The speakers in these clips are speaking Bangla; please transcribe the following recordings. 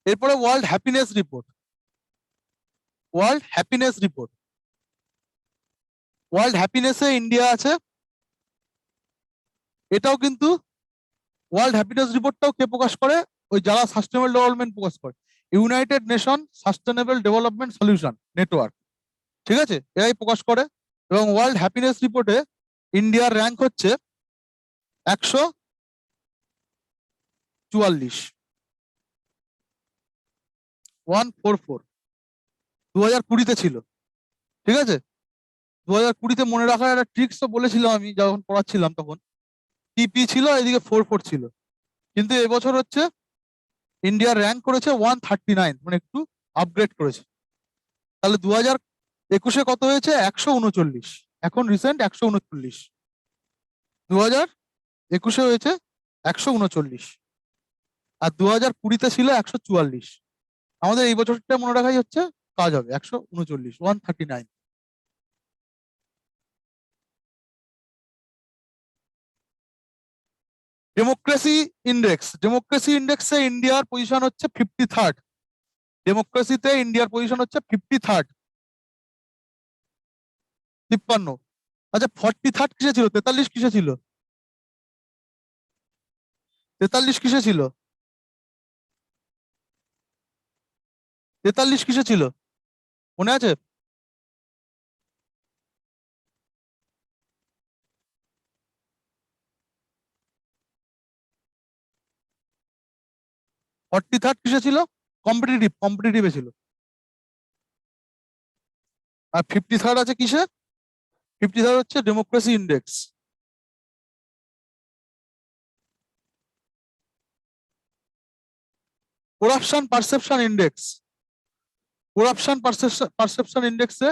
এরপরে world happiness report. World happiness report, world হ্যাপিনেসে ইন্ডিয়া আছে। এটাও কিন্তু ওয়ার্ল্ড হ্যাপিনেস রিপোর্টটাও কে প্রকাশ করে? ওই যারা সাস্টেনেবল ডেভেলপমেন্ট প্রকাশ করে, United nation sustainable development solution network, ঠিক আছে, এরাই প্রকাশ করে। এবং ওয়ার্ল্ড হ্যাপিনেস রিপোর্টে ইন্ডিয়ার র্যাঙ্ক হচ্ছে 144, 144, 2020-তে ছিল, ঠিক আছে। 2020-তে মনে রাখার একটা ট্রিক্স তো বলেছিলাম আমি যখন পড়াচ্ছিলাম, তখন টিপি ছিল, এদিকে 44 ছিল। কিন্তু এবছর হচ্ছে ইন্ডিয়ার র্যাঙ্ক করেছে 139, মানে একটু আপগ্রেড করেছে। তাহলে 2021-এ কত হয়েছে? 139, এখন রিসেন্ট 139। 2021-এ হয়েছে 139, আর 2020-তে ছিল 144। আমাদের এই বছরটা মনে রাখাই হচ্ছে কাজ হবে, 139, 139। ডেমোক্রেসি ইন্ডেক্স, ডেমোক্রেসি ইন্ডেক্সে ইন্ডিয়ার পজিশন হচ্ছে 53rd। ডেমোক্রেসিতে ইন্ডিয়ার পজিশন হচ্ছে 53rd, 53। আচ্ছা, 43rd কিসে ছিল? 43 কিসে ছিল? 43 কিসে ছিল? 43 কিসে ছিল মনে আছে? ফর্টি থার্ড কিসে ছিল? কম্পিটিটিভ, কম্পিটিটিভে ছিল। আর 53rd আছে কিসে? 53rd হচ্ছে democracy index. Corruption perception index, corruption perception ইন্ডেক্সে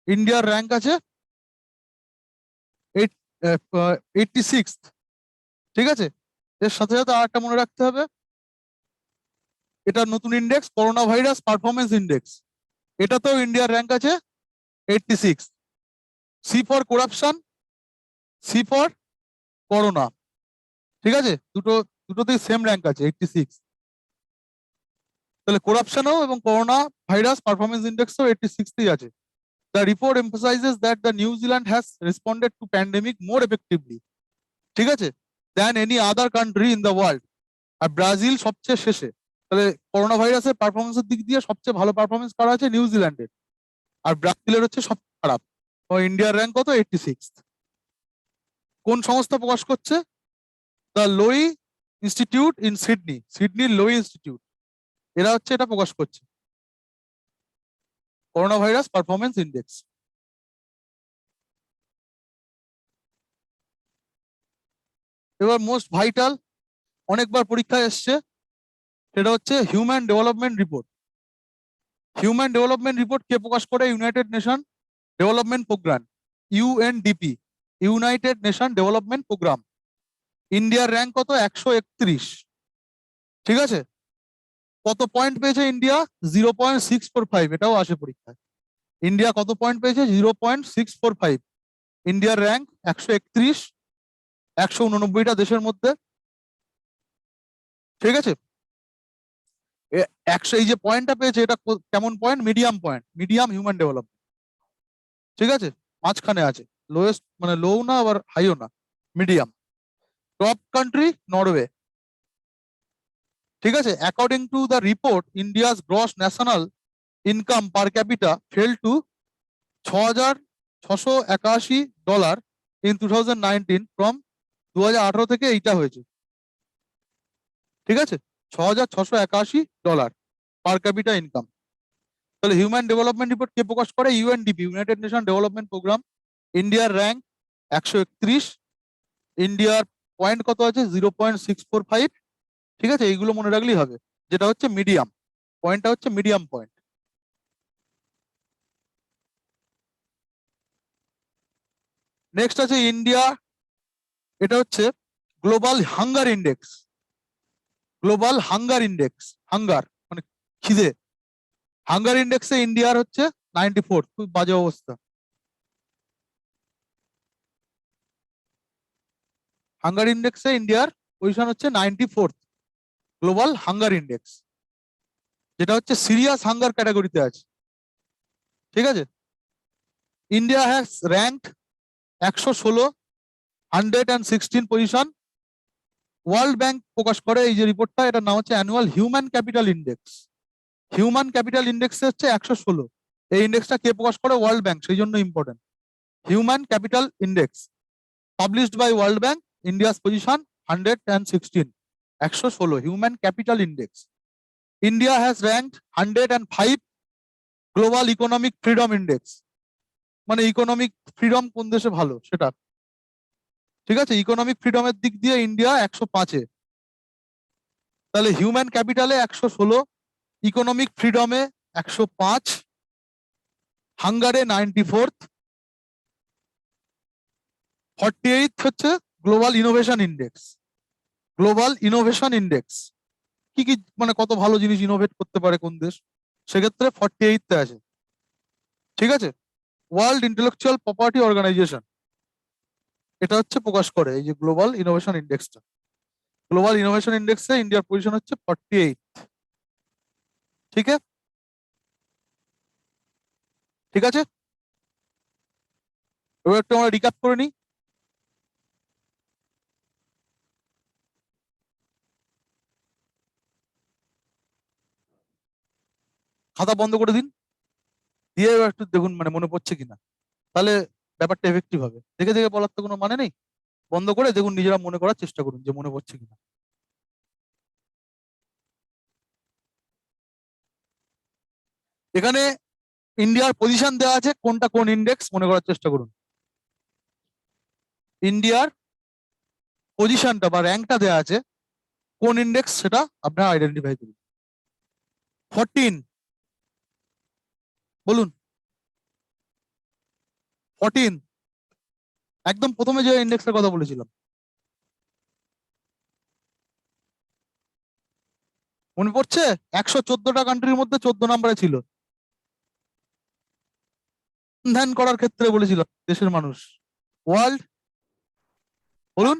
ইন্ডিয়ার র্যাঙ্ক আছে 86, ঠিক আছে। এর সাথে সাথে আর একটা মনে রাখতে হবে, এটা নতুন index, corona virus performance index, এটাতেও ইন্ডিয়ার র্যাঙ্ক আছে 86। C for corruption, C for corona, ঠিক আছে, দুটোতেই সেম র্যাঙ্ক আছে 86। তাহলে করাপশনও এবং করোনা ভাইরাস পারফরমেন্স ইন্ডেক্সও 86তেই আছে। The report emphasizes that the New Zealand has responded to pandemic more effectively, ঠিক আছে, than any other country in the world। আর ব্রাজিল সবচেয়ে শেষে। তাহলে করোনা ভাইরাসের পারফরমেন্সের দিক দিয়ে সবচেয়ে ভালো পারফরমেন্স করা আছে নিউজিল্যান্ডের, আর ব্রাজিলের হচ্ছে সবচেয়ে খারাপ। তো ইন্ডিয়ার র্যাঙ্ক কত? 86। কোন সংস্থা প্রকাশ করছে? The Lowy institute in Sydney, সিডনির লোই ইনস্টিটিউট, এরা হচ্ছে এটা প্রকাশ করছে, করোনা ভাইরাস পারফরমেন্স ইন্ডেক্স। এবার মোস্ট ভাইটাল, অনেকবার পরীক্ষায় এসছে, সেটা হচ্ছে human development report. Human development report কে প্রকাশ করে? United nation development program, UNDP, United nation development programme. ইন্ডিয়ার র্যাঙ্ক কত? 131, ঠিক আছে। কত পয়েন্ট পেয়েছে ইন্ডিয়া? 0.645, এটাও আসে পরীক্ষায়। ইন্ডিয়া কত পয়েন্ট পেয়েছে? 0.645। ইন্ডিয়ার র্যাঙ্ক 131, 189টা দেশের মধ্যে, ঠিক আছে। এই যে পয়েন্টটা পেয়েছে, এটা কেমন point? Medium point, medium human development, ঠিক আছে, মাঝখানে আছে, লোয়েস্ট মানে লো না আবার হাইও না, মিডিয়াম। টপ কান্ট্রি নরওয়ে, ঠিক আছে। According to the report, India's gross national income per capita fell to $6,681 in 2019 from 2018 থেকে এইটা হয়েছে, ঠিক আছে, $6,681 পার ক্যাপিটা ইনকাম। তাহলে হিউম্যান ডেভেলপমেন্ট রিপোর্ট কে প্রকাশ করে? UNDP, United nation development programme. ইন্ডিয়ার র্যাঙ্ক 131, ইন্ডিয়ার পয়েন্ট কত আছে? 0.645, ঠিক আছে। এইগুলো মনে রাখলেই হবে, যেটা হচ্ছে মিডিয়াম পয়েন্টটা হচ্ছে মিডিয়াম পয়েন্ট। নেক্সট আছে ইন্ডিয়া, এটা হচ্ছে global hunger index, global hunger index, hunger মানে খিদে। হাঙ্গার ইন্ডেক্সে ইন্ডিয়ার হচ্ছে 94, খুব বাজে অবস্থা। হাঙ্গার ইন্ডেক্সে ইন্ডিয়ার পজিশন হচ্ছে 94, গ্লোবাল হাঙ্গার ইন্ডেক্স। যেটা হচ্ছে সিরিয়াস হাঙ্গার ক্যাটাগরিতে আছে। ঠিক আছে, India has ranked 116, 116 position. World bank প্রকাশ করে এই যে রিপোর্টটা, এটার নাম হচ্ছে annual human capital index. Human capital index হচ্ছে 116। এই ইন্ডেক্সটা কে প্রকাশ করে? ওয়ার্ল্ড ব্যাংক, সেই জন্য important. Human capital index published by world bank, India's position 116, 116 human capital index. India has ranked 105 global economic freedom index, মানে ইকোনমিক ফ্রিডম কোন দেশে ভালো সেটা। ঠিক আছে, ইকোনমিক ফ্রিডমের দিক দিয়ে ইন্ডিয়া 105-এ, তাহলে হিউম্যান ক্যাপিটালে 116, ইকোনমিক ফ্রিডমে 105, হাঙ্গারে 94th, 48th হচ্ছে global innovation index. Global innovation index কি কি মানে কত ভালো জিনিস ইনোভেট করতে পারে কোন দেশ, সেক্ষেত্রে 48th আছে। ঠিক আছে, ওয়ার্ল্ড ইন্টেলেকচুয়াল প্রপার্টি অর্গানাইজেশন এটা হচ্ছে প্রকাশ করে এই যে গ্লোবাল ইনোভেশন ইন্ডেক্সটা। গ্লোবাল ইনোভেশন ইন্ডেক্সে ইন্ডিয়ার পজিশন হচ্ছে 48। ঠিক আছে, ঠিক আছে, এবার একটু আমরা রিক্যাপ করে নিই। খাতা বন্ধ করে দিন, দিয়ে এবার একটু দেখুন মানে মনে পড়ছে কিনা, তাহলে ব্যাপারটা এফেক্টিভ হবে। দেখে দেখে বলার তো কোনো মানে নেই, বন্ধ করে দেখুন, নিজেরা মনে করার চেষ্টা করুন যে মনে পড়ছে কিনা। এখানে ইন্ডিয়ার পজিশন দেওয়া আছে, কোনটা কোন ইন্ডেক্স মনে করার চেষ্টা করুন। ইন্ডিয়ার পজিশনটা বা র্যাঙ্কটা দেওয়া আছে, কোন ইন্ডেক্স সেটা আপনারা আইডেন্টিফাই করুন। 14 বলুন, 14 একদম প্রথমে যে ইন্ডেক্সের কথা বলেছিলাম, মনে পড়ছে? 114টা কান্ট্রির মধ্যে 14 নম্বরে ছিল। ধ্যান করার ক্ষেত্রে বলেছিলাম দেশের মানুষ। ওয়ার্ল্ড বলুন,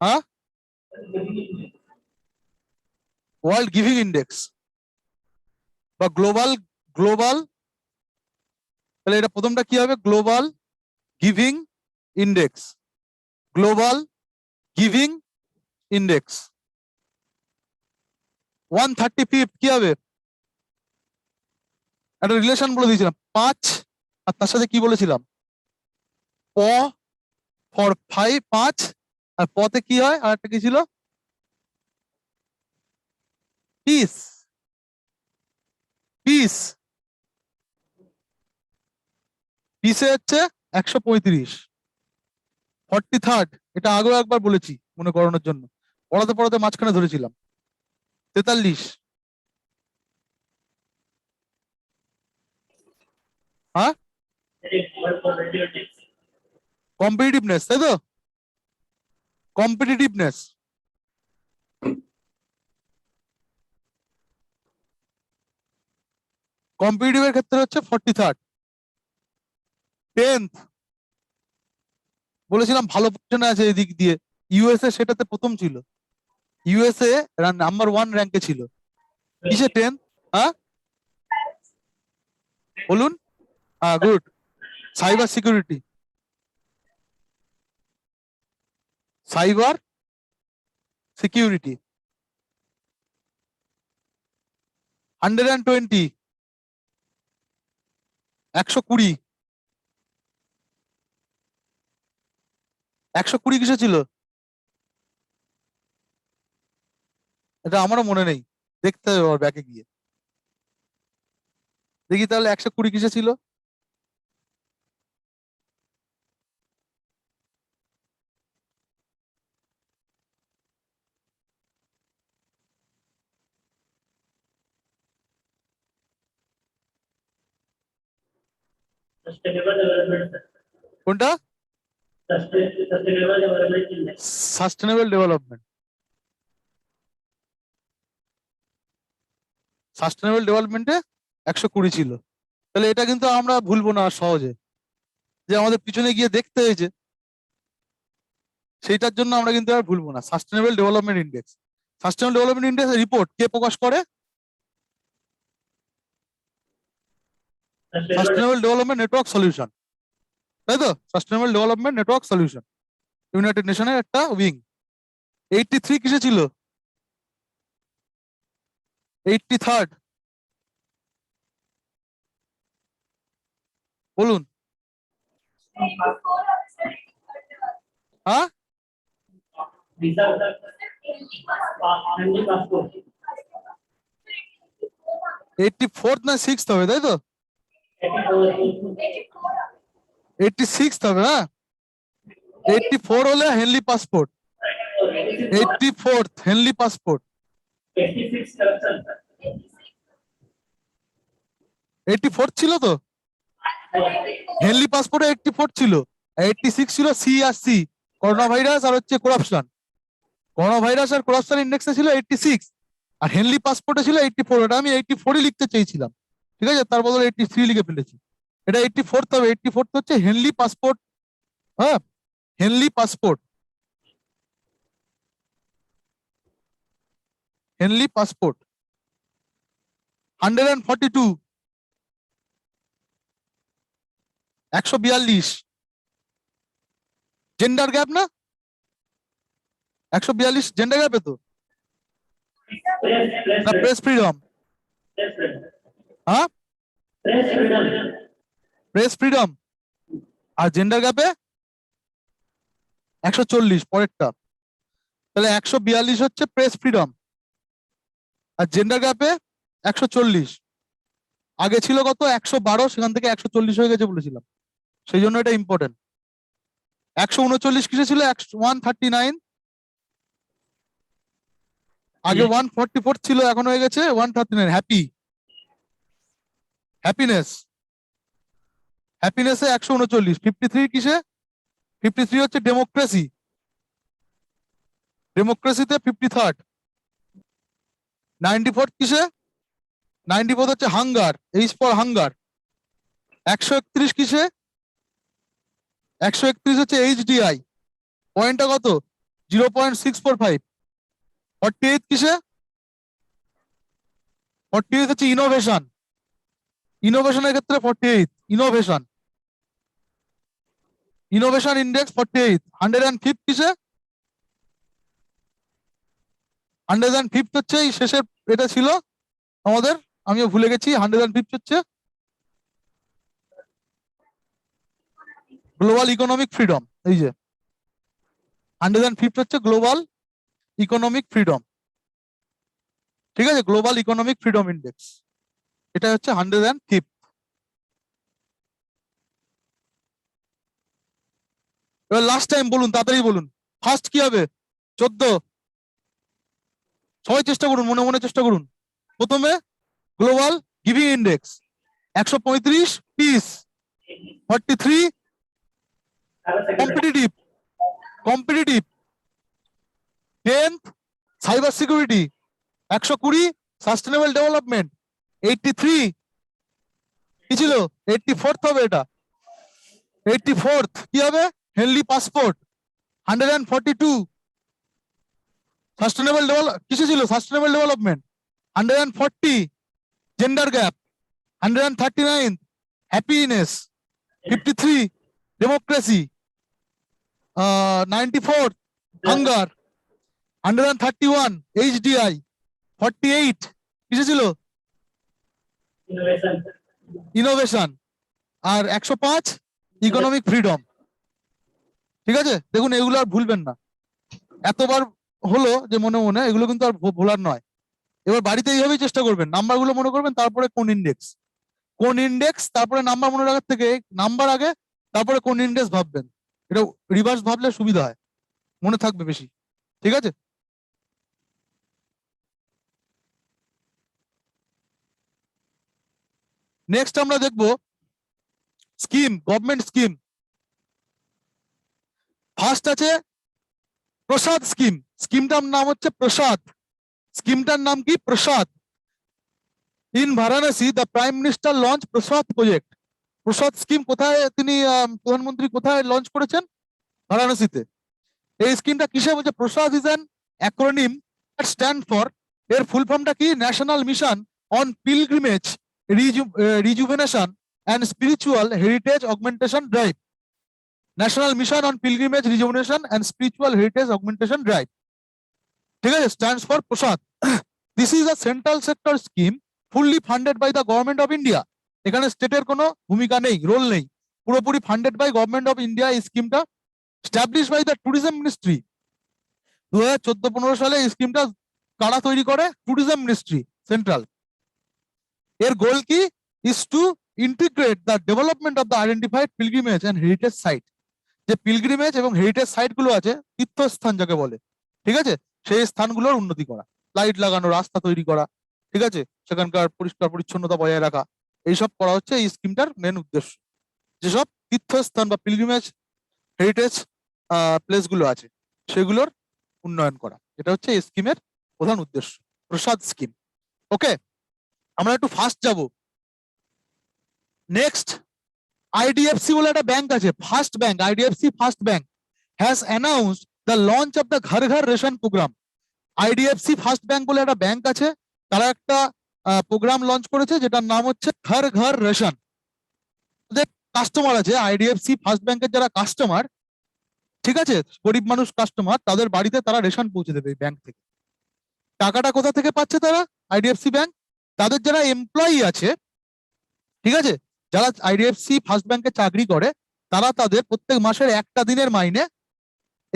হ্যাঁ, ওয়ার্ল্ড গিভিং ইন্ডেক্স বা গ্লোবাল, গ্লোবাল, তাহলে এটা প্রথমটা কি হবে? Global giving index, global giving index. 135 কি হবে? একটা রিলেশন বলে দিয়েছিলাম 5, আর তার সাথে কি বলেছিলাম? প ফর 5, 5, আর পতে কি হয়? আর একটা কি ছিল? পিস, পিস, পিসে হচ্ছে 135। 43rd, এটা আগেও একবার বলেছি মনে করানোর জন্য, পড়াতে পড়াতে মাঝখানে ধরেছিলাম। 43, হ্যাঁ, কম্পিটিটিভনেস, তাই তো? কম্পিটিটিভনেস, কম্পিটিটিভের ক্ষেত্রে হচ্ছে 43rd। 10th বলেছিলাম ভালো পজিশনে আছে এদিক দিয়ে, ইউএসএ সেটাতে প্রথম ছিল, ইউএসএ নাম্বার 1 র্যাঙ্কে ছিল। কিসে 10? হ্যাঁ বলুন, হ্যাঁ good, cyber security, cyber security. 120, 120, 120 কিসে ছিল? এটা আমারও মনে নেই, দেখতে হবে আবার ব্যাকে গিয়ে দেখি তাহলে 120 কিসে ছিল। কোনটা? সাস্টেনেবল ডেভেলপমেন্ট, সাস্টেনেবল ডেভেলপমেন্টে 120 ছিল। তাহলে এটা কিন্তু আমরা ভুলবো না আর সহজে, যে আমাদের পিছনে গিয়ে দেখতে হয়েছে, সেইটার জন্য আমরা কিন্তু আর ভুলবো না। Sustainable development index, sustainable development index report কে প্রকাশ করে? সাস্টেনেবল ডেভেলপমেন্ট নেটওয়ার্ক সলিউশন, তাই তো? Sustainable development network solution United নেশনের একটা উইং। 83 কিসে ছিল? 83rd বলুন। হ্যাঁ, 84th না 6th হবে, তাই তো? 86th হবে না? 84 হলে Henley passport, 84th Henley passport. 84 ছিল তো, হেনলি পাসপোর্টে 84 ছিল, 86 ছিল সি আর সি, করোনা ভাইরাস আর হচ্ছে করাপশন। করোনা ভাইরাস আর করাপশন ইন্ডেক্সে ছিল 86, আর হেনলি পাসপোর্টে ছিল 84। এটা আমি 84ই লিখতে চেয়েছিলাম, ঠিক আছে, তার বদলে 83 লিখে ফেলেছি। এটা 84th হবে, 84th হচ্ছে হেনলি পাসপোর্ট। হ্যাঁ, Henley passport, Henley passport 142, 142 gender gap না? 142 জেন্ডার গ্যাপে তো, না প্রেস ফ্রিডম? হ্যাঁ, প্রেস ফ্রিডম আর জেন্ডার গ্যাপে 140 পরেরটা। তাহলে 142 হচ্ছে প্রেস ফ্রিডম, আর জেন্ডার গ্যাপে 140। আগে ছিল কত? 112, সেখান থেকে 140 হয়ে গেছে বলেছিলাম, সেই জন্য এটা ইম্পর্টেন্ট। 139 কিসে ছিল? 139। আগে 144 ছিল, এখন হয়ে গেছে 139। Happy, happiness, হ্যাপিনেসে 139। 53 কিসে? 53 হচ্ছে ডেমোক্রেসি, ডেমোক্রেসিতে 53rd। 94 কিসে? 94 হচ্ছে হাঙ্গার, এইচ ফর হাঙ্গার। 131 কিসে? 131 হচ্ছে এইচডিআই, পয়েন্টটা কত? 0.645। 48 কিসে? 48 হচ্ছে ইনোভেশন, ইনোভেশনের ক্ষেত্রে 48 ইনোভেশন, ইনোভেশন ইন্ডেক্স 48। 105 কিসে? 105 হচ্ছে এই শেষের, এটা ছিল আমাদের, আমিও ভুলে গেছি। 105 হচ্ছে গ্লোবাল ইকোনমিক ফ্রিডম। এই যে 105 হচ্ছে গ্লোবাল ইকোনমিক ফ্রিডম, ঠিক আছে, গ্লোবাল ইকোনমিক ফ্রিডম ইন্ডেক্স, এটা হচ্ছে 105। এবার লাস্ট টাইম বলুন, তাড়াতাড়ি বলুন, ফার্স্ট কি হবে? 14। সবাই চেষ্টা করুন, মনে মনে চেষ্টা করুন। প্রথমে global giving index 135, piece 43, competitive, competitive 10th, cyber security 120, sustainable development 83। কি ছিল? 84th হবে এটা, 84th কি হবে? Henley passport 142। সাস্টেনেবল ডেভেলপ কিসে ছিল? Sustainable development 140। Gender gap 139, happiness 53, democracy 94, hunger 131, HDI 48 কিসে ছিল? ইনোভেশন, আর 105 ইকোনমিক ফ্রিডম। ঠিক আছে, দেখুন এগুলো আর ভুলবেন না, এতবার হলো যে মনে মনে, এগুলো কিন্তু আর ভোলার নয়। এবার বাড়িতে এইভাবেই চেষ্টা করবেন, নাম্বারগুলো মনে করবেন, তারপরে কোন ইন্ডেক্স, কোন ইন্ডেক্স, তারপরে নাম্বার মনে রাখার থেকে নাম্বার আগে, তারপরে কোন ইন্ডেক্স ভাববেন। এটা রিভার্স ভাবলে সুবিধা হয়, মনে থাকবে বেশি। ঠিক আছে, নেক্সট আমরা দেখবো স্কিম, গভর্নমেন্ট স্কিম। ফার্স্ট আছে প্রসাদ স্কিম, স্কিমটার নাম হচ্ছে প্রসাদ, স্কিমটার নাম কি? PRASAD. In Varanasi the prime minister launch PRASAD project. PRASAD scheme কোথায় তিনি, প্রধানমন্ত্রী কোথায় লঞ্চ করেছেন? বারাণসীতে। এই স্কিমটা কিসে বলছে? PRASAD is an acronym that stand for, এর ফুল ফর্মটা কি? National mission on pilgrimage rejuvenation and spiritual heritage augmentation drive. National Mission on Pilgrimage Rejuvenation and Spiritual Heritage Augmentation Drive. ঠিক আছে, stands for PROSAD. This is a central sector scheme fully funded by the government of India. এখানে স্টেটের কোনো ভূমিকা নেই, রোল নেই, পুরোপুরি funded by government of India. এই স্কিমটা establish by the tourism ministry. 2014-15 সালে এই স্কিমটা কারা তৈরি করে? Tourism ministry, central. এর গোল কি? Is to integrate the development of the identified pilgrimage and heritage site. যে পিলগ্রিমেজ এবং হেরিটেজ সাইট গুলো আছে, তীর্থস্থান যাকে বলে, ঠিক আছে, সেই স্থানগুলোর উন্নতি করা, লাইট লাগানো, রাস্তা তৈরি করা, ঠিক আছে, সেখানকার পরিষ্কার পরিচ্ছন্নতা বজায় রাখা, এইসব করা হচ্ছে এই স্কিমটার মেন উদ্দেশ্য। যেসব তীর্থস্থান বা পিলগ্রিমেজ হেরিটেজ প্লেস গুলো আছে সেগুলোর উন্নয়ন করা, এটা হচ্ছে এই স্কিমের প্রধান উদ্দেশ্য, প্রসাদ স্কিম। ওকে, আমরা একটু ফাস্ট যাব। নেক্সট, IDFC বলে একটা ব্যাংক আছে, first bank, IDFC first bank has announced the launch of the Ghar Ghar ration programme. IDFC first bank বলে একটা ব্যাংক আছে, তারা একটা প্রোগ্রাম লঞ্চ করেছে যেটার নাম হচ্ছে ঘর ঘর রেশন। কাস্টমার আছে IDFC ফার্স্ট ব্যাংকের, যারা কাস্টমার, ঠিক আছে, গরিব মানুষ কাস্টমার, তাদের বাড়িতে তারা রেশন পৌঁছে দেবে এই ব্যাংক থেকে। টাকাটা কোথা থেকে পাচ্ছে তারা? IDFC bank. তাদের যারা এমপ্লয়ি আছে, ঠিক আছে, যারা IDFC ফার্স্ট ব্যাংকে চাকরি করে, তারা তাদের প্রত্যেক মাসের একটা দিনের মাইনে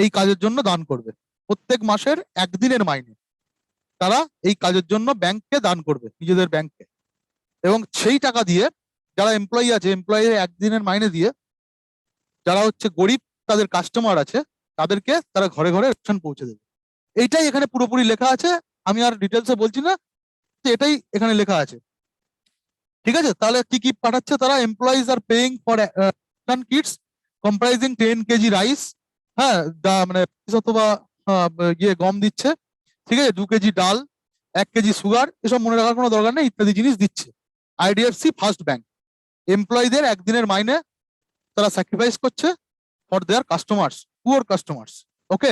এই কাজের জন্য দান করবে। প্রত্যেক মাসের একদিনের মাইনে তারা এই কাজের জন্য ব্যাংককে দান করবে, নিজেদের ব্যাংককে। এবং সেই টাকা দিয়ে যারা এমপ্লয়ি আছে, এমপ্লয়ির একদিনের মাইনে দিয়ে যারা হচ্ছে গরিব, তাদের কাস্টমার আছে, তাদেরকে তারা ঘরে ঘরে রেশন পৌঁছে দেবে। এইটাই এখানে পুরোপুরি লেখা আছে, আমি আর ডিটেলসে বলছি না, এটাই এখানে লেখা আছে, ঠিক আছে। তাহলে কি কি পাঠাচ্ছে তারা? Employees are paying for kits comprising 10 KG rice, হ্যাঁ, মানে অথবা ইয়ে গম দিচ্ছে, ঠিক আছে, 2 কেজি ডাল, 1 কেজি সুগার, এসব মনে রাখার কোনো দরকার নেই, ইত্যাদি জিনিস দিচ্ছে IDFC ফার্স্ট ব্যাংক। এমপ্লয়ীদের একদিনের মাইনে তারা স্যাক্রিফাইস করছে for their customers, poor customers. Okay,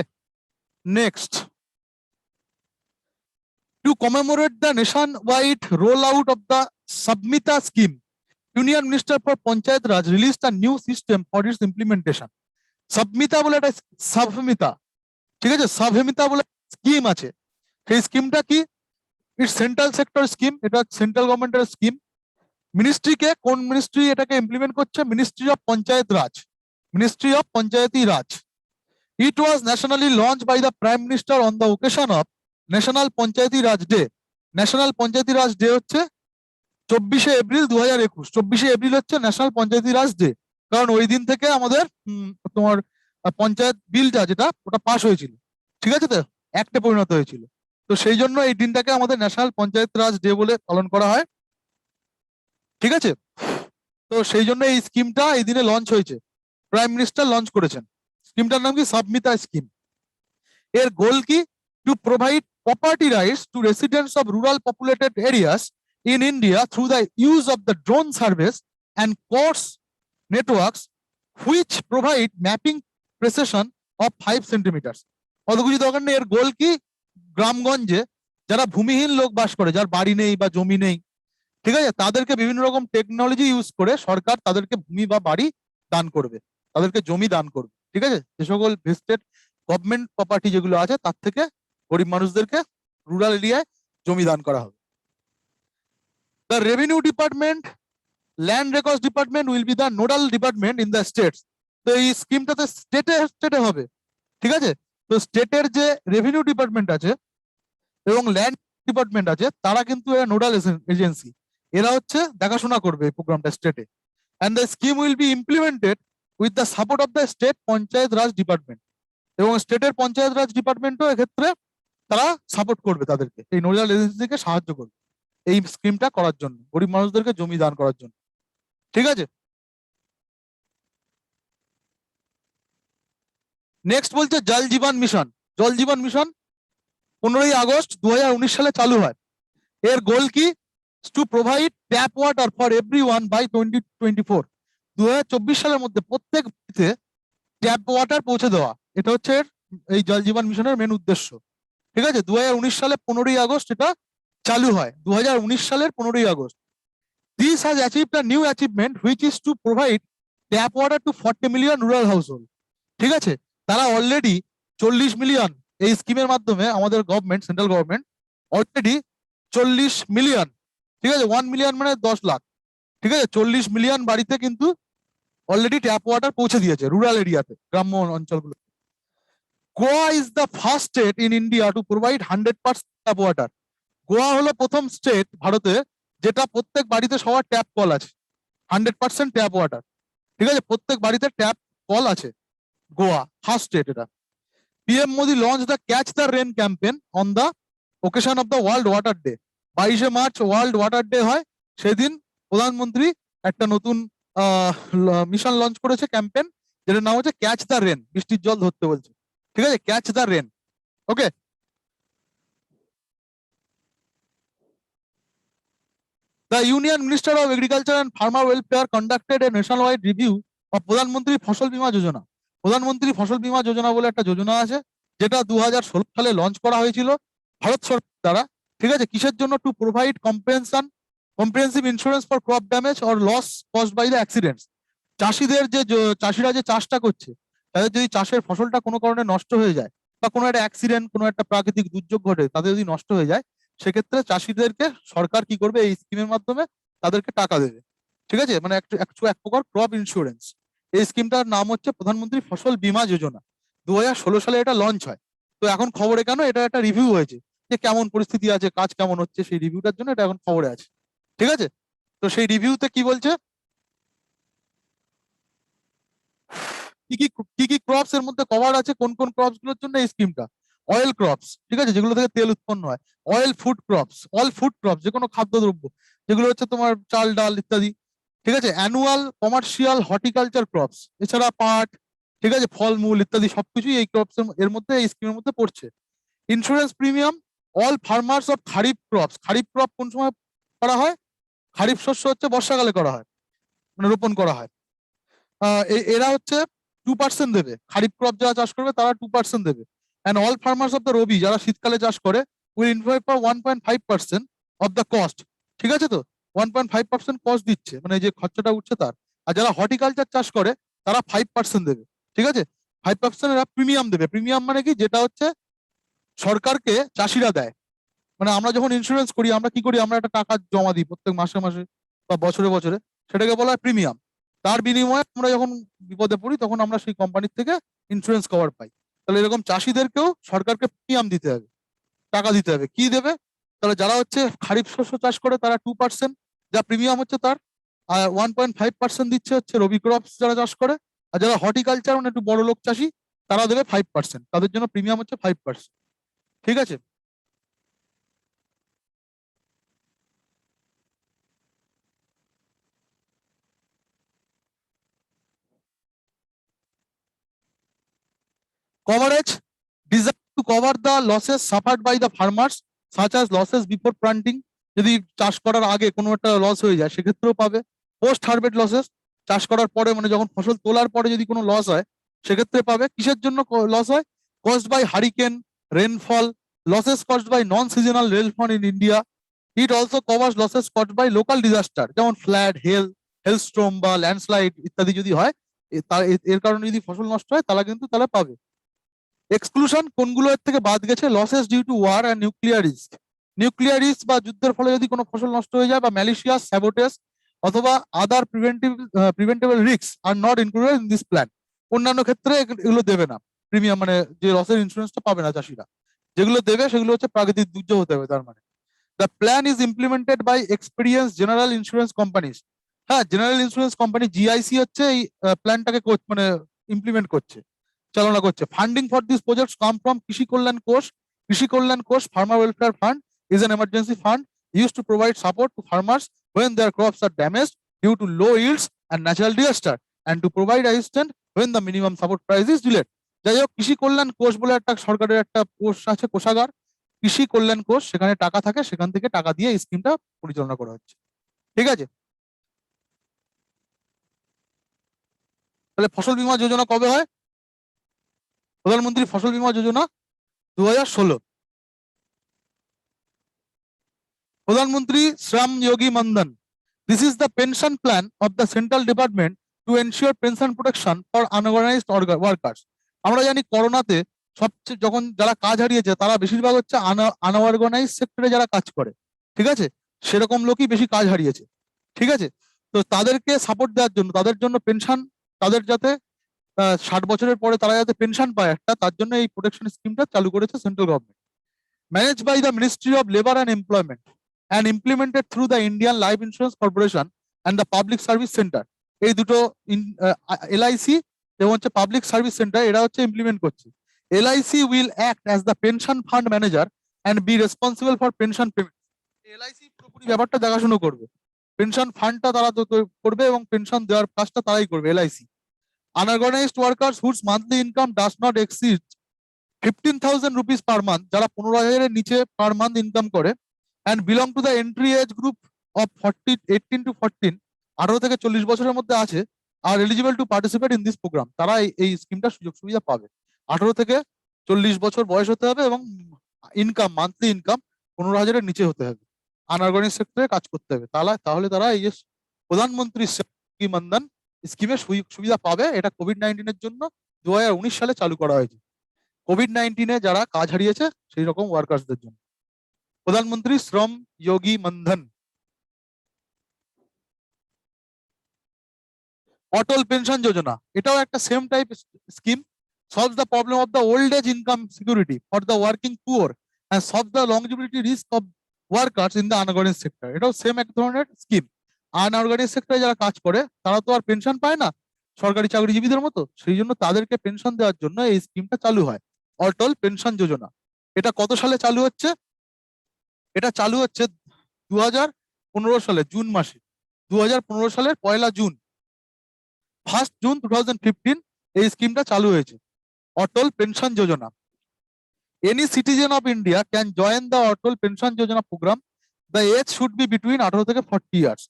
next, to commemorate the nationwide rollout of the Sabmita scheme, Union Minister for Panchayat Raj released a new system for its implementation. Sabmita বলে একটা, সাবমিতা, ঠিক আছে, সাবমিতা বলে স্কিম আছে। সেই স্কিমটা কি? ইটস সেন্ট্রাল সেক্টর স্কিম, এটা সেন্ট্রাল গভর্নমেন্টের স্কিম। মিনিস্ট্রিকে, কোন মিনিস্ট্রি এটাকে ইমপ্লিমেন্ট করছে? Ministry of panchayat Raj, ministry of Panchayati Raj. It was nationally launched by the Prime Minister on the occasion of national Panchayati Raj day. National Panchayati Raj day হচ্ছে 24শে এপ্রিল 2021। 24শে এপ্রিল হচ্ছে ন্যাশনাল পঞ্চায়েতি রাজ ডে, কারণ ওই দিন থেকে আমাদের তোমার পঞ্চায়েত বিলটা যেটা, ওটা পাস হয়েছিল, ঠিক আছে, তো অ্যাক্টে পরিণত হয়েছিল। তো সেই জন্য এই দিনটাকে আমাদের ন্যাশনাল পঞ্চায়েত রাজ ডে বলে পালন করা হয়, ঠিক আছে। তো সেই জন্য এই স্কিমটা এই দিনে লঞ্চ হয়েছে, প্রাইম মিনিস্টার লঞ্চ করেছেন। স্কিমটার নাম কি? সাবমিতা স্কিম। এর গোল কি? To provide property rights to residents of rural populated areas in India through the use of the drone surveys and coarse networks which provide mapping precision of 5 centimeters. অত কিছু দরকার নেই। এর গোল কি? গ্রামগঞ্জে যারা ভূমিহীন লোক বাস করে, যার বাড়ি নেই বা জমি নেই, ঠিক আছে, তাদেরকে বিভিন্ন রকম টেকনোলজি ইউজ করে সরকার তাদেরকে ভূমি বা বাড়ি দান করবে, তাদেরকে জমি দান করবে, ঠিক আছে। যে সকল ভেস্টেড গভর্নমেন্ট প্রপার্টি যেগুলো আছে তার থেকে গরিব মানুষদেরকে রুরাল এরিয়ায় জমি দান করা হবে। The revenue department, land records department will be the nodal department in the states. তো এই স্কিমটাতে স্টেটে স্টেটে হবে, ঠিক আছে। তো স্টেটের যে রেভিনিউ ডিপার্টমেন্ট আছে এবং ল্যান্ড ডিপার্টমেন্ট আছে, তারা কিন্তু এরা নোডাল এজেন্সি, এরা হচ্ছে দেখাশোনা করবে এই প্রোগ্রামটা স্টেটে। And the scheme will be implemented with the support of the state panchayat Raj department. এবং স্টেটের পঞ্চায়েত রাজ ডিপার্টমেন্টও এক্ষেত্রে তারা সাপোর্ট করবে, তাদেরকে এই নোডাল এজেন্সিকে সাহায্য করবে এই স্কিমটা করার জন্য, গরিব মানুষদেরকে জমি দান করার জন্য, ঠিক আছে। নেক্সট বলছে জল জীবন মিশন। জল জীবন মিশন 15ই আগস্ট 2019 সালে চালু হয়। এর গোল কি? To provide tap water for everyone bye 2024। 2024 সালের মধ্যে প্রত্যেক বাড়িতে ট্যাপ ওয়াটার পৌঁছে দেওয়া, এটা হচ্ছে এই জল জীবন মিশনের মেন উদ্দেশ্য, ঠিক আছে। 2019 সালে 15ই আগস্ট এটা চালু হয়, 2019 সালের 15ই August. This has achieved a new achievement which is to provide tap water to 40 million rural household. ঠিক আছে, তারা অলরেডি 40 মিলিয়ন এই স্কিমের মাধ্যমে আমাদের government, central government already 40 million, ঠিক আছে, 1 মিলিয়ন মানে 10 লাখ, ঠিক আছে, 40 মিলিয়ন বাড়িতে কিন্তু অলরেডি ট্যাপ ওয়াটার পৌঁছে দিয়েছে রুরাল এরিয়াতে, গ্রাম্য অঞ্চলগুলো। Goa is the first state in India to provide 100% tap water. Goa হলো প্রথম স্টেট ভারতে যেটা প্রত্যেক বাড়িতে সবার ট্যাপ কল আছে, 100% ট্যাপ ওয়াটার, ঠিক আছে, প্রত্যেক বাড়িতে ট্যাপ কল আছে। গোয়া ফার্স্ট স্টেট এটা। PM Modi launched the Catch the Rain campaign on the occasion of the World Water Day. 22 March world water day হয়, সেদিন প্রধানমন্ত্রী একটা নতুন মিশন লঞ্চ করেছে, ক্যাম্পেন, যেটার নাম হচ্ছে ক্যাচ দ্য রেন, বৃষ্টির জল ধরতে বলছে, ঠিক আছে, catch the rain. Okay, the Union Minister of Agriculture and Farmer Welfare conducted a nationwide review of প্রধানমন্ত্রী ফসল বীমা যোজনা। প্রধানমন্ত্রী ফসল বীমা যোজনা বলে একটা যোজনা আছে, যেটা 2016 সালে লঞ্চ করা হয়েছিল ভারত সরকার দ্বারা, ঠিক আছে, কিসের জন্য? To provide comprehensive insurance for crop damage or loss caused by the accidents. চাষিদের যে চাষিরা যে চাষটা করছে, তাদের যদি চাষের ফসলটা কোনো কারণে নষ্ট হয়ে যায়, বা কোনো একটা অ্যাক্সিডেন্ট, কোনো একটা প্রাকৃতিক দুর্যোগ ঘটে, তাদের যদি নষ্ট হয়ে যায়, সেক্ষেত্রে চাষিদেরকে সরকার কি করবে? এই স্কিমের মাধ্যমে তাদেরকে টাকা দেবে, ঠিক আছে, মানে এক প্রকার ক্রপ ইন্স্যুরেন্স। এই স্কিমটার নাম হচ্ছে প্রধানমন্ত্রী ফসল বীমা যোজনা। 2016 সালে এটা লঞ্চ হয়। তো এখন খবরে কেন? এটা একটা রিভিউ হয়েছে যে কেমন পরিস্থিতি আছে, কাজ কেমন হচ্ছে, সেই রিভিউটার জন্য এটা এখন খবরে আছে, ঠিক আছে। তো সেই রিভিউতে কি বলছে, কি কি কি কি ক্রপস এর মধ্যে কভার আছে, কোন কোন ক্রপস গুলোর জন্য এই স্কিমটা? অয়েল ক্রপস, ঠিক আছে, যেগুলো থেকে তেল উৎপন্ন হয়। Oil food crops, all food crops, যে কোনো খাদ্যদ্রব্য, যেগুলো হচ্ছে তোমার চাল ডাল ইত্যাদি, ঠিক আছে। অ্যানুয়াল কমার্শিয়াল হর্টিকালচার ক্রপস, এছাড়া পাট, ঠিক আছে, ফলমূল ইত্যাদি সবকিছুই এই ক্রপস এর মধ্যে, এই স্কিমের মধ্যে পড়ছে। Insurance premium all farmers of kharif crops. Kharif crop কোন সময় করা হয়? খারিফ শস্য হচ্ছে বর্ষাকালে করা হয়, মানে রোপণ করা হয়। এরা হচ্ছে 2% দেবে, খারিফ ক্রপ যারা চাষ করবে তারা 2% দেবে। And all farmers of the rabi, যারা শীতকালে চাষ করে, will avoid for 1.5% of the cost, ঠিক আছে। তো 1.5% কস্ট দিচ্ছে, মানে যে খরচাটা উঠছে তার। আর যারা হর্টিকালচার চাষ করে তারা 5% দেবে, ঠিক আছে। 5% এরা প্রিমিয়াম দেবে। প্রিমিয়াম মানে কি? যেটা হচ্ছে সরকারকে চাষিরা দেয়। মানে আমরা যখন ইন্স্যুরেন্স করি, আমরা কি করি? আমরা একটা টাকা জমা দিই প্রত্যেক মাসে মাসে বা বছরে বছরে, সেটাকে বলা হয় প্রিমিয়াম। তার বিনিময়ে আমরা যখন বিপদে পড়ি, তখন আমরা সেই কোম্পানির থেকে ইন্স্যুরেন্স কভার পাই। তাহলে এরকম চাষিদেরকেও সরকারকে প্রিমিয়াম দিতে হবে, টাকা দিতে হবে। কি দেবে? তাহলে যারা হচ্ছে খারিফ শস্য চাষ করে তারা 2%, যা প্রিমিয়াম হচ্ছে তার। আর 1.5% দিচ্ছে হচ্ছে রবি ক্রপস যারা চাষ করে। আর যারা হর্টিকালচার, মানে একটু বড় লোক চাষি, তারা দেবে 5%, তাদের জন্য প্রিমিয়াম হচ্ছে 5%, ঠিক আছে। Coverage designed to cover the losses suffered by the farmers, such as losses before planting, যদি চাষ করার আগে কোনো একটা লস হয়ে যায় সেক্ষেত্রেও পাবে। পোস্ট হারভেস্ট লসেস, চাষ করার পরে, মানে যখন ফসল তোলার পরে যদি কোনো লস হয় সেক্ষেত্রে পাবে। কিসের জন্য লস হয়? Caused by hurricane, rainfall, losses caused by non seasonal rainfall in India. It also covers losses caused by local disaster, যেমন ফ্লাড, হেলস্ট্রম বা ল্যান্ডস্লাইড ইত্যাদি যদি হয়, এর কারণে যদি ফসল নষ্ট হয়, তারা কিন্তু তাহলে পাবে। এক্সক্লুশন কোনগুলো এর থেকে বাদ গেছে? Losses due to war and nuclear risk. Nuclear risk বা যুদ্ধের ফলে যদি কোনো ফসল নষ্ট হয়ে যায়, বা ম্যালিশিয়াস স্যাবোটেজ অথবা other preventable risk are not included in this plan. অন্যান্য ক্ষেত্রে এগুলো দেবে না প্রিমিয়াম, মানে যে লসের ইন্স্যুরেন্সটা পাবে না চাষিরা। যেগুলো দেবে সেগুলো হচ্ছে প্রাকৃতিক দুর্যোগ হতে হবে তার মানে। The plan is implemented by experience general insurance companies. হ্যাঁ, জেনারেল ইন্স্যুরেন্স কোম্পানি জিআইসি হচ্ছে এই প্ল্যানটাকে মানে ইমপ্লিমেন্ট করছে, চালনা করছে। Funding for this projects come from Krishi Kalyan Kosh. Krishi Kalyan Kosh, farmer welfare fund, is an emergency fund used to provide support to farmers when their crops are damaged due to low yields and natural disaster, and to provide assistance when the minimum support price is delayed. যাই হোক, কৃষি কল্যাণ কোষ বলে একটা সরকারের একটা কোষ আছে, কোষাগার, কৃষি কল্যাণ কোষ, সেখানে টাকা থাকে, সেখান থেকে টাকা দিয়ে এই স্কিমটা পরিচালনা করা হচ্ছে, ঠিক আছে। তাহলে ফসল বীমা যোজনা কবে হয়? প্রধানমন্ত্রী ফসল বীমা যোজনা 2016। প্রধানমন্ত্রী শ্রম যোগী মন্দন, This is the pension plan of the central department to ensure pension protection for unorganized workers. আমরা জানি করোনাতে সবচেয়ে যখন যারা কাজ হারিয়েছে তারা বেশিরভাগ হচ্ছে আনঅর্গানাইজ সেক্টরে যারা কাজ করে, ঠিক আছে, সেরকম লোকই বেশি কাজ হারিয়েছে, ঠিক আছে। তো তাদেরকে সাপোর্ট দেওয়ার জন্য, তাদের জন্য পেনশন, তাদের যাতে 60 বছরের পরে তারা যাতে পেনশন পায় একটা, তার জন্য এই প্রোটেকশন স্কিমটা চালু করেছে central government. Manage by the ministry of labour and employment and implemented through the Indian life insurance corporation and the public service centre. এই দুটো এলআইসি এবং হচ্ছে পাবলিক সার্ভিস সেন্টার, এরা হচ্ছে ইমপ্লিমেন্ট করছে। LIC will act as the pension fund manager and be responsible for pension payment. LIC পুরোপুরি ব্যাপারটা দেখাশুনো করবে, পেনশন ফান্ডটা তারা করবে এবং পেনশন দেওয়ার কাজটা তারাই করবে, LIC. Unorganized workers whose monthly income does not exceed 15,000 rupees per month, যারা 15,000-এর নিচে পার মান্থ ইনকাম করে, and belong to the entry age group of 18 to 14, 18 থেকে 40 বছরের মধ্যে আছে, are eligible to participate in this program. তারা এই স্কিমটা সুযোগ সুবিধা পাবে। 18 থেকে 40 বছর বয়স হতে হবে এবং ইনকাম, মান্থলি ইনকাম 15,000-এর নিচে হতে হবে, আনঅর্গানাইজ সেক্টরে কাজ করতে হবে, তাহলে তারা এই যে প্রধানমন্ত্রী শ্রী মন্ধন স্কিমের সুবিধা পাবে। এটা কোভিড-19-এর জন্য 2019 সালে চালু করা হয়েছে, কোভিড-19-এ যারা কাজ হারিয়েছে সেই রকম ওয়ার্কার্সদের জন্য। প্রধানমন্ত্রী শ্রম যোগী মন্ধন। অটল পেনশন যোজনা, এটাও একটা same type scheme, solves the problem of the old age income security for the working poor and solves the longevity risk of workers in the unorganized sector. এটাও সেম এক ধরনের স্কিম। আনঅর্গানাইজ সেক্টরে যারা কাজ করে তারা তো আর পেনশন পায় না সরকারি চাকরিজীবীদের মতো, সেই জন্য তাদেরকে পেনশন দেওয়ার জন্য এই স্কিমটা চালু হয়, অটল পেনশন যোজনা। এটা কত সালে চালু হচ্ছে? এটা চালু হচ্ছে 2015 সালে জুন মাসে, 2015 সালের 1 জুন, 1 জুন 2015 এই স্কিমটা চালু হয়েছে, Atal pension Yojana. Any citizen of India can join the Atal pension Yojana program. The age should be between 18 থেকে 40 years.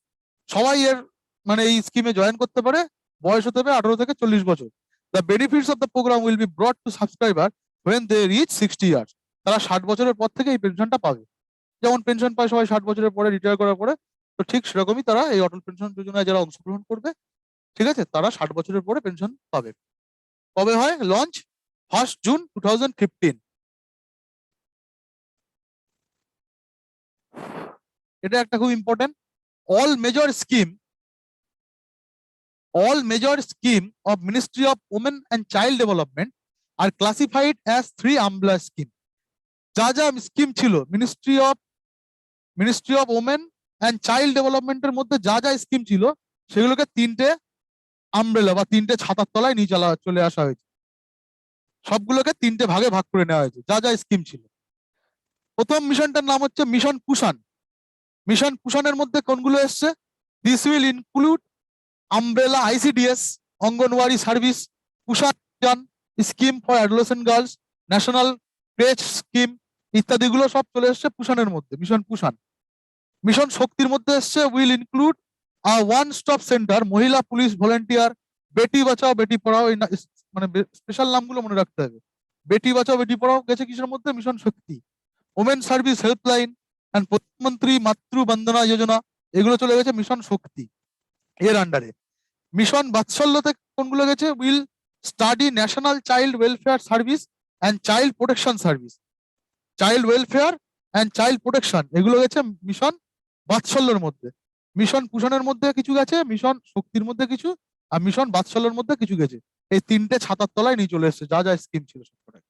সবাই এর মানে এই স্কিমে জয়েন করতে পারে, বয়স হতে হবে 18 থেকে 40 বছর। The benefits of the program will be brought to subscriber when they reach 60 years. তারা 60 বছরের পর থেকে এই পেনশনটা পাবে। যেমন পেনশন পায় সবাই 60 বছরের পরে রিটায়ার করার পরে, তো ঠিক সেরকমই তারা এই অটল পেনশন যোজনায় যারা অংশগ্রহণ করবে, ঠিক আছে, তারা 60 বছরের পরে পেনশন পাবে। কবে হয় লঞ্চ? 1 জুন 2015। এটা একটা খুব important. all major scheme of Ministry of Women and Child Development are classified as 3 umbrella scheme. যা যা স্কিম ছিল ministry of women and child ডেভেলপমেন্টের মধ্যে, যা যা স্কিম ছিল সেগুলোকে 3টে আমব্রেলা বা 3টে ছাতার তলায় নিয়ে চলে আসা হয়েছে। সবগুলোকে 3টে ভাগে ভাগ করে নেওয়া হয়েছে যা যা স্কিম ছিল। প্রথম মিশনটার নাম হচ্ছে মিশন কুষাণ। মিশন কুষাণের মধ্যে কোনগুলো এসছে? This will include umbrella ICDS, anganwadi service, কুষাণ scheme for adolescent girls, national creche scheme ইত্যাদিগুলো সব চলে এসছে কুষাণের মধ্যে, মিশন কুষাণ। মিশন শক্তির মধ্যে এসছে will include one stop centre, মহিলা পুলিশ ভলেন্টিয়ার, বেটি বাঁচাও বেটি পড়াও, এই মানে স্পেশাল নামগুলো মনে রাখতে হবে। বেটি বাঁচাও বেটি পড়াও গেছে কিসের মধ্যে? Mission Shakti. Women service helpline and Pradhan Mantri Matru বন্দনা যোজনা, এগুলো চলে গেছে মিশন শক্তি এর আন্ডারে। মিশন বাৎসল্যতে কোনগুলো গেছে? Will study national child welfare service and child protection service. Child welfare and child protection এগুলো গেছে মিশন বাৎসল্যের মধ্যে। মিশন কুষাণের মধ্যে কিছু গেছে, মিশন শক্তির মধ্যে কিছু, আর মিশন বাৎসল্যের মধ্যে কিছু গেছে। এই 3টে ছাতার তলায় নিয়ে চলে এসছে যা যা স্কিম ছিল সবকটাই।